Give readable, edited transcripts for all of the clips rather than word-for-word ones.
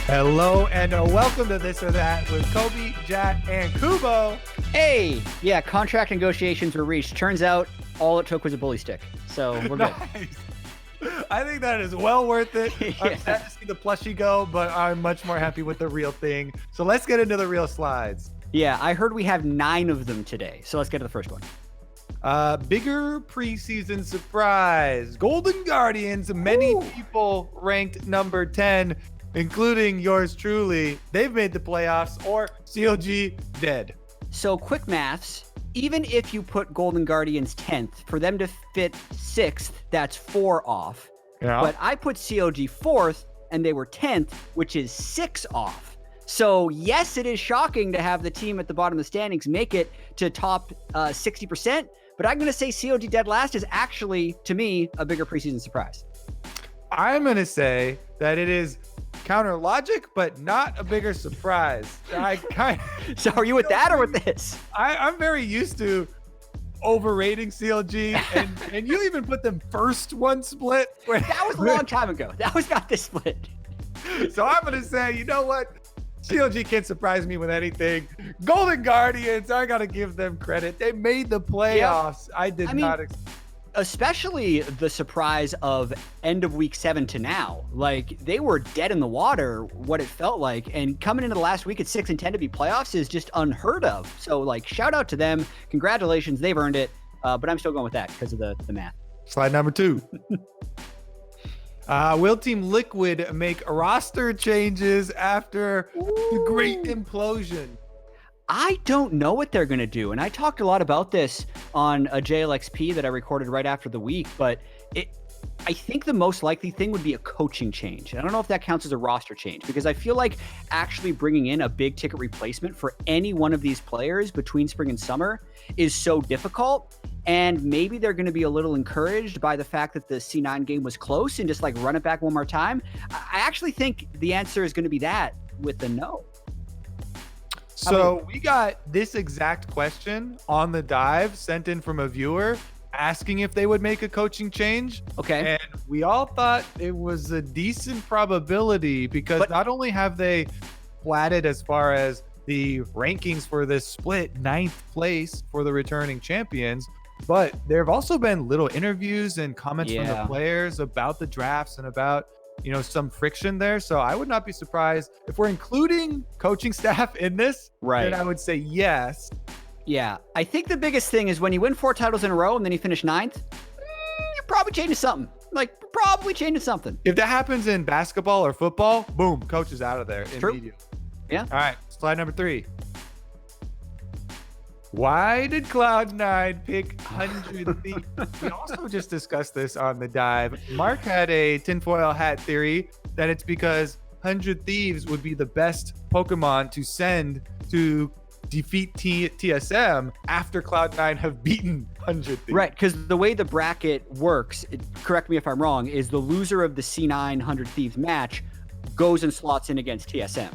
Hello and welcome to This or That with Kobe, Jatt, and Kubo. Hey, yeah, contract negotiations were reached. Turns out all it took was a bully stick. So we're good. Nice. I think that is well worth it. Yeah. I'm sad to see the plushie go, but I'm much more happy with the real thing. So let's get into the real slides. Yeah, I heard we have 9 of them today. So let's get to the first one. Bigger preseason surprise. Golden Guardians, many people ranked number 10, including yours truly. They've made the playoffs, or COG dead. So quick maths, even if you put Golden Guardians 10th, for them to fit 6th, that's 4 off. Yeah. But I put COG 4th, and they were 10th, which is 6 off. So yes, it is shocking to have the team at the bottom of the standings make it to top 60%, but I'm going to say COG dead last is actually, to me, a bigger preseason surprise. I'm going to say that it is counter logic, but not a bigger surprise. So are you with that or with this? I'm very used to overrating CLG, and you even put them first one split. That was a long time ago. That was not this split. So I'm going to say, you know what? CLG can't surprise me with anything. Golden Guardians, I got to give them credit. They made the playoffs. I did not expect. Especially the surprise of end of week 7 to now. Like, they were dead in the water, what it felt like. And coming into the last week at 6 and 10 to be playoffs is just unheard of. So, like, shout out to them. Congratulations. They've earned it. But I'm still going with that because of the math. Slide number 2. Will Team Liquid make roster changes after the great implosion? I don't know what they're going to do. And I talked a lot about this on a JLXP that I recorded right after the week, but I think the most likely thing would be a coaching change. I don't know if that counts as a roster change, because I feel like actually bringing in a big ticket replacement for any one of these players between spring and summer is so difficult. And maybe they're going to be a little encouraged by the fact that the C9 game was close and just like run it back one more time. I actually think the answer is going to be that with the no. So we got this exact question on the dive sent in from a viewer asking if they would make a coaching change. Okay. And we all thought it was a decent probability because not only have they platted as far as the rankings for this split 9th place for the returning champions, but there have also been little interviews and comments from the players about the drafts and about, you know, some friction there. So I would not be surprised if we're including coaching staff in this. Right. Then I would say yes. Yeah. I think the biggest thing is when you win 4 titles in a row and then you finish 9th, you're probably changing something. If that happens in basketball or football, boom, coach is out of there immediately. Yeah. All right. Slide number 3. Why did Cloud9 pick 100 Thieves? We also just discussed this on the dive. Mark had a tinfoil hat theory that it's because 100 Thieves would be the best Pokemon to send to defeat TSM after Cloud9 have beaten 100 Thieves. Right, because the way the bracket works, correct me if I'm wrong, is the loser of the C9 100 Thieves match goes and slots in against TSM.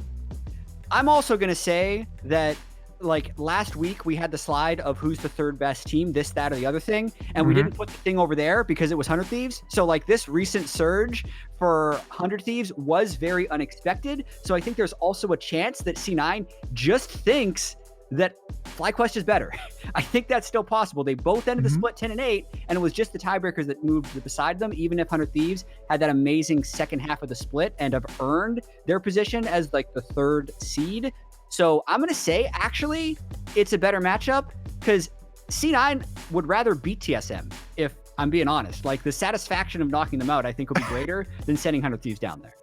I'm also going to say that, like, last week we had the slide of who's the 3rd best team, this, that, or the other thing, and we didn't put the thing over there because it was 100 Thieves. So, like, this recent surge for 100 Thieves was very unexpected. So I think there's also a chance that C9 just thinks that FlyQuest is better. I think that's still possible. They both ended the split 10 and 8, and it was just the tiebreakers that moved beside them, even if 100 Thieves had that amazing second half of the split and have earned their position as, like, the 3rd seed. So I'm going to say, actually, it's a better matchup because C9 would rather beat TSM, if I'm being honest. Like, the satisfaction of knocking them out, I think, will be greater than sending 100 Thieves down there.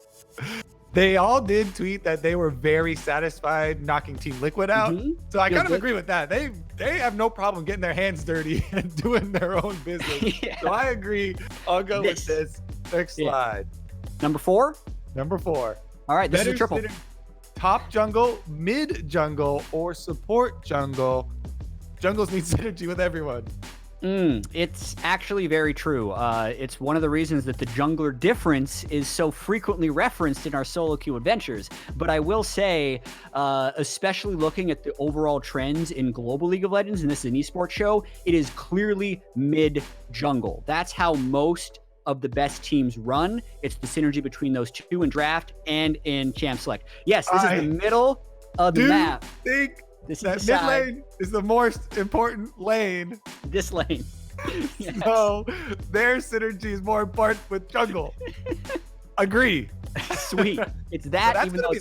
They all did tweet that they were very satisfied knocking Team Liquid out. So I kind of agree with that. They have no problem getting their hands dirty and doing their own business. So I agree. I'll go with this. Next slide. Number 4? Number 4. All right, this is a triple. Top jungle, mid jungle, or support jungle. Jungles need synergy with everyone. It's actually very true. It's one of the reasons that the jungler difference is so frequently referenced in our solo queue adventures. But I will say, especially looking at the overall trends in global League of Legends, and this is an esports show, it is clearly mid jungle. That's how most of the best teams run. It's the synergy between those two in draft and in champ select. Yes, this is the middle of the map. Think this that is mid lane is the most important lane. This lane. Yes. So their synergy is more important with jungle. Agree. Sweet. It's that, So even though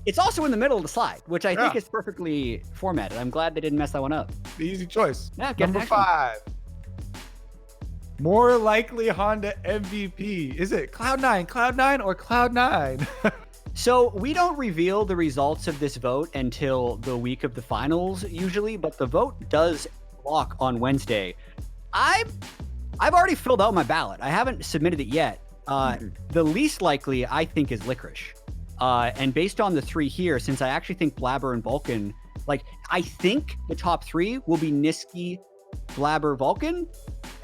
it's also in the middle of the slide, which I think is perfectly formatted. I'm glad they didn't mess that one up. The easy choice. Yeah, Number 5. More likely Honda MVP. Is it Cloud9 or Cloud9? So we don't reveal the results of this vote until the week of the finals usually, but the vote does lock on Wednesday. I've already filled out my ballot. I haven't submitted it yet. The least likely, I think, is Licorice. And based on the 3 here, since I actually think Blabber and Vulcan, like, I think the top 3 will be Niski, Blabber, Vulcan,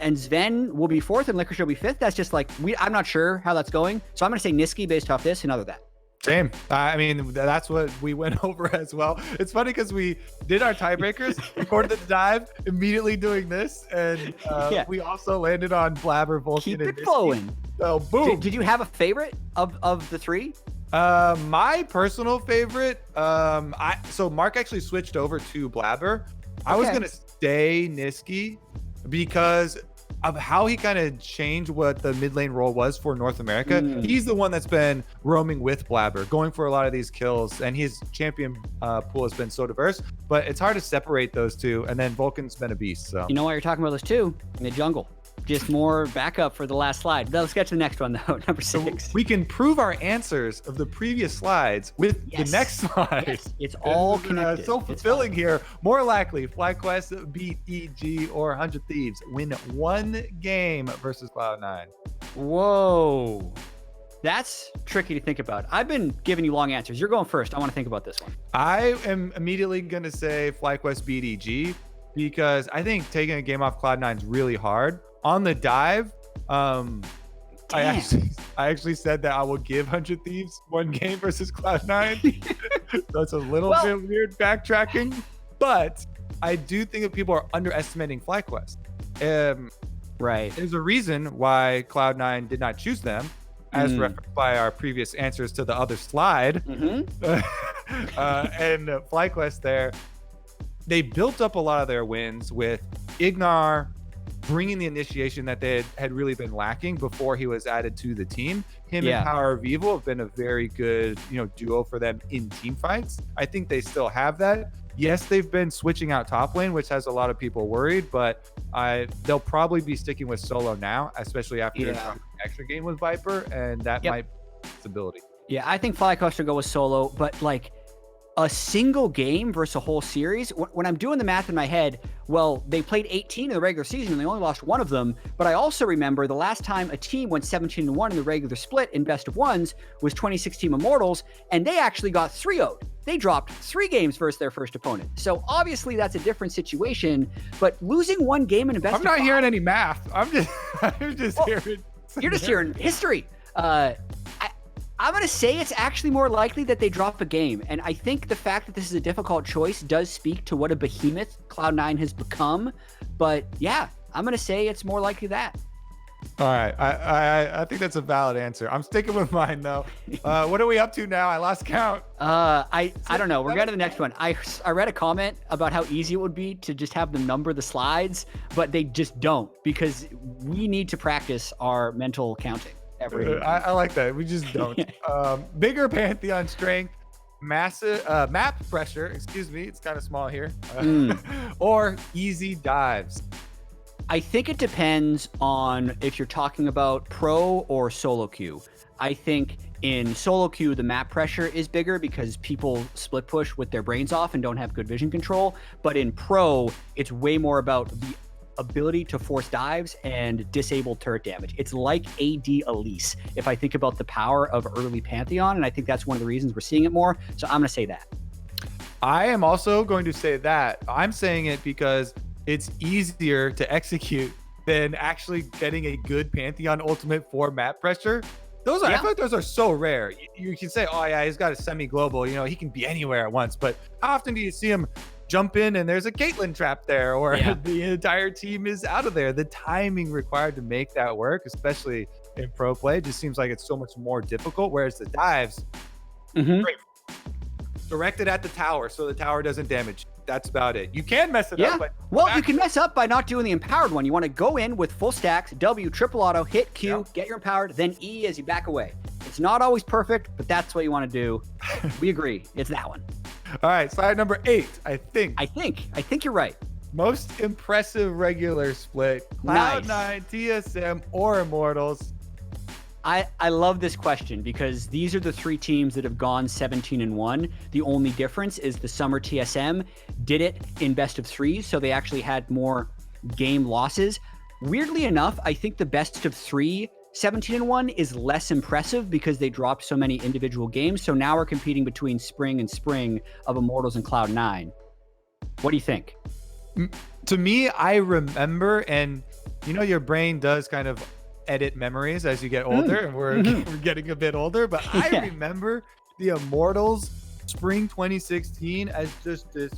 and Sven will be 4th and Licorice will be 5th. That's just like, I'm not sure how that's going. So I'm going to say Niski based off this and other that. Same. I mean, that's what we went over as well. It's funny because we did our tiebreakers, recorded the dive, immediately doing this, and we also landed on Blabber, Vulcan, Keep and it flowing. So boom. Did you have a favorite of the 3? My personal favorite, so Mark actually switched over to Blabber. I was gonna stay Niski because of how he kind of changed what the mid lane role was for North America. He's the one that's been roaming with Blabber, going for a lot of these kills, and his champion pool has been so diverse, but it's hard to separate those two. And then Vulcan's been a beast. So you know why you're talking about those two in the jungle. Just more backup for the last slide. Let's get to the next one, though. Number 6. So we can prove our answers of the previous slides with the next slide. Yes. It's all connected. So fulfilling here. More likely, FlyQuest beat EG or 100 Thieves win 1 game versus Cloud9. Whoa. That's tricky to think about. I've been giving you long answers. You're going first. I want to think about this one. I am immediately going to say FlyQuest beat EG because I think taking a game off Cloud9 is really hard. On the dive, I actually said that I will give 100 Thieves 1 game versus Cloud9. So it's a little bit weird backtracking, but I do think that people are underestimating FlyQuest. Right. There's a reason why Cloud9 did not choose them, as referenced by our previous answers to the other slide. And FlyQuest there, they built up a lot of their wins with Ignar bringing the initiation that they had really been lacking before he was added to the team. Him and Power of Evil have been a very good, duo for them in team fights. I think they still have that. Yes, they've been switching out top lane, which has a lot of people worried, but they'll probably be sticking with solo now, especially after their extra game with Viper, and that might be stability. Yeah, I think FlyQuest will go with solo, but like a single game versus a whole series, when I'm doing the math in my head, well, they played 18 in the regular season and they only lost 1 of them. But I also remember the last time a team went 17-1 in the regular split in best of ones was 2016 Immortals, and they actually got 3-0'd. They dropped 3 games versus their first opponent. So obviously that's a different situation, but losing 1 game in a best of 5... I'm not hearing any math. I'm just hearing... You're just hearing history. I'm going to say it's actually more likely that they drop a game. And I think the fact that this is a difficult choice does speak to what a behemoth Cloud9 has become. But yeah, I'm going to say it's more likely that. All right. I think that's a valid answer. I'm sticking with mine, though. What are we up to now? I lost count. I don't know. We're going to the next one. I read a comment about how easy it would be to just have them number the slides, but they just don't, because we need to practice our mental counting. I like that. We just don't. Bigger Pantheon strength, massive map pressure. Excuse me, it's kind of small here. Or easy dives. I think it depends on if you're talking about pro or solo queue. I think in solo queue, the map pressure is bigger because people split push with their brains off and don't have good vision control. But in pro, it's way more about the ability to force dives and disable turret damage. It's like AD Elise, if I think about the power of early Pantheon, and I think that's one of the reasons we're seeing it more. So I'm going to say that. I am also going to say that. I'm saying it because it's easier to execute than actually getting a good Pantheon ultimate for map pressure. Those are, I feel like those are so rare. You can say, oh yeah, he's got a semi-global, he can be anywhere at once, but how often do you see him jump in and there's a Caitlyn trap there, or the entire team is out of there? The timing required to make that work, especially in pro play. It just seems like it's so much more difficult. Whereas the dives, Mhm. great, directed at the tower, so the tower doesn't damage. That's about it. You can mess it Yeah. up, but Well, you can mess up by not doing the empowered one. You want to go in with full stacks, W, triple auto, hit Q, get your empowered, then E as you back away. It's not always perfect, but that's what you want to do. We agree. It's that one. All right, slide number 8. I think you're right. most impressive regular split: Cloud9, TSM, or Immortals. I love this question because these are the 3 teams that have gone 17-1. The only difference is the summer TSM did it in best of 3s, so they actually had more game losses. Weirdly enough, I think the best of 3 17-1 is less impressive because they dropped so many individual games. So now we're competing between spring and spring of Immortals and Cloud9. What do you think? To me, I remember, and your brain does kind of edit memories as you get older, and we're getting a bit older, but I remember the Immortals spring 2016 as just this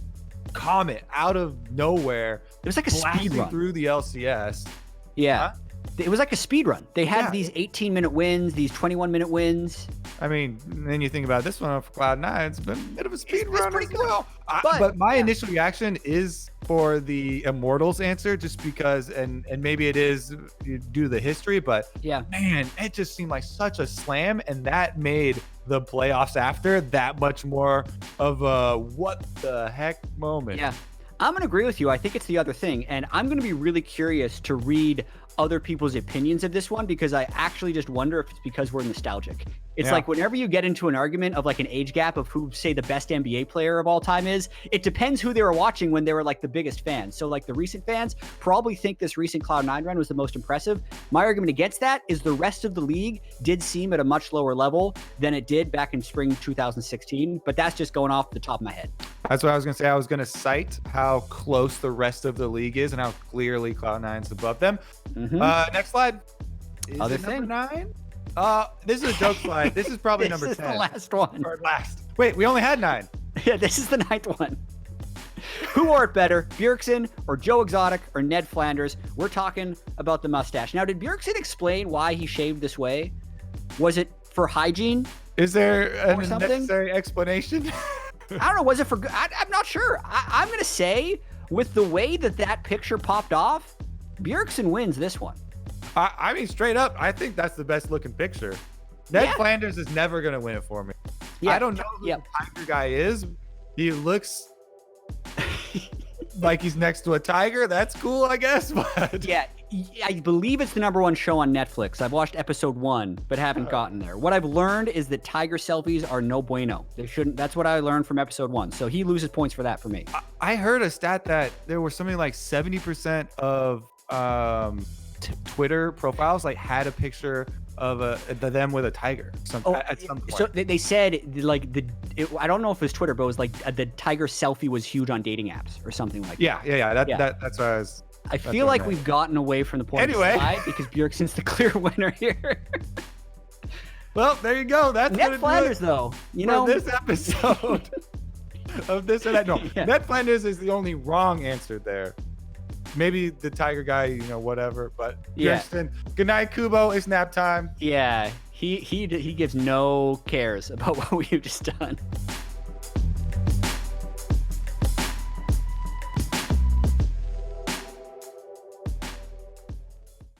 comet out of nowhere. It was like a speed run through the LCS. Yeah. Huh? It was like a speed run. They had these 18-minute wins, these 21-minute wins. I mean, then you think about this one for Cloud9, it's been a bit of a speed run as well. But my initial reaction is for the Immortals answer, just because, and maybe it is due to the history, but man, it just seemed like such a slam, and that made the playoffs after that much more of a what the heck moment. Yeah, I'm going to agree with you. I think it's the other thing, and I'm going to be really curious to read other people's opinions of this one because I actually just wonder if it's because we're nostalgic. It's like whenever you get into an argument of like an age gap of who, say, the best NBA player of all time is, it depends who they were watching when they were like the biggest fans. So like the recent fans probably think this recent Cloud9 run was the most impressive. My argument against that is the rest of the league did seem at a much lower level than it did back in spring 2016, but that's just going off the top of my head. That's what I was going to say. I was going to cite how close the rest of the league is and how clearly Cloud9's above them. Next slide. Is Other it thing. Number 9? This is a joke slide. This is probably number 10. This is the last one. Or last. Wait, we only had 9. Yeah, this is the 9th one. Who wore it better, Bjergsen or Joe Exotic or Ned Flanders? We're talking about the mustache. Now, did Bjergsen explain why he shaved this way? Was it for hygiene? Is there a necessary explanation? I don't know. Was it for... I'm not sure. I'm going to say, with the way that picture popped off, Bjergsen wins this one. I mean, straight up, I think that's the best looking picture. Ned Flanders is never going to win it for me. I don't know who the tiger guy is. He looks like he's next to a tiger. That's cool, I guess. But yeah, I believe it's the #1 show on Netflix. I've watched episode 1, but haven't gotten there. What I've learned is that tiger selfies are no bueno. They shouldn't. That's what I learned from episode 1. So he loses points for that for me. I heard a stat that there was something like 70% of Twitter profiles like had a picture of them with a tiger at some point. So they said like I don't know if it was Twitter, but it was like the tiger selfie was huge on dating apps or something like that. Yeah. That's what I was. I feel like we've gotten away from the point slide because Bjergsen's the clear winner here. Well, there you go. That's Ned Flanders, though. You know, this episode of this and that. No, Ned Flanders is the only wrong answer there. Maybe the tiger guy, whatever. But Bjergsen, good night, Kubo. It's nap time. Yeah, he gives no cares about what we've just done.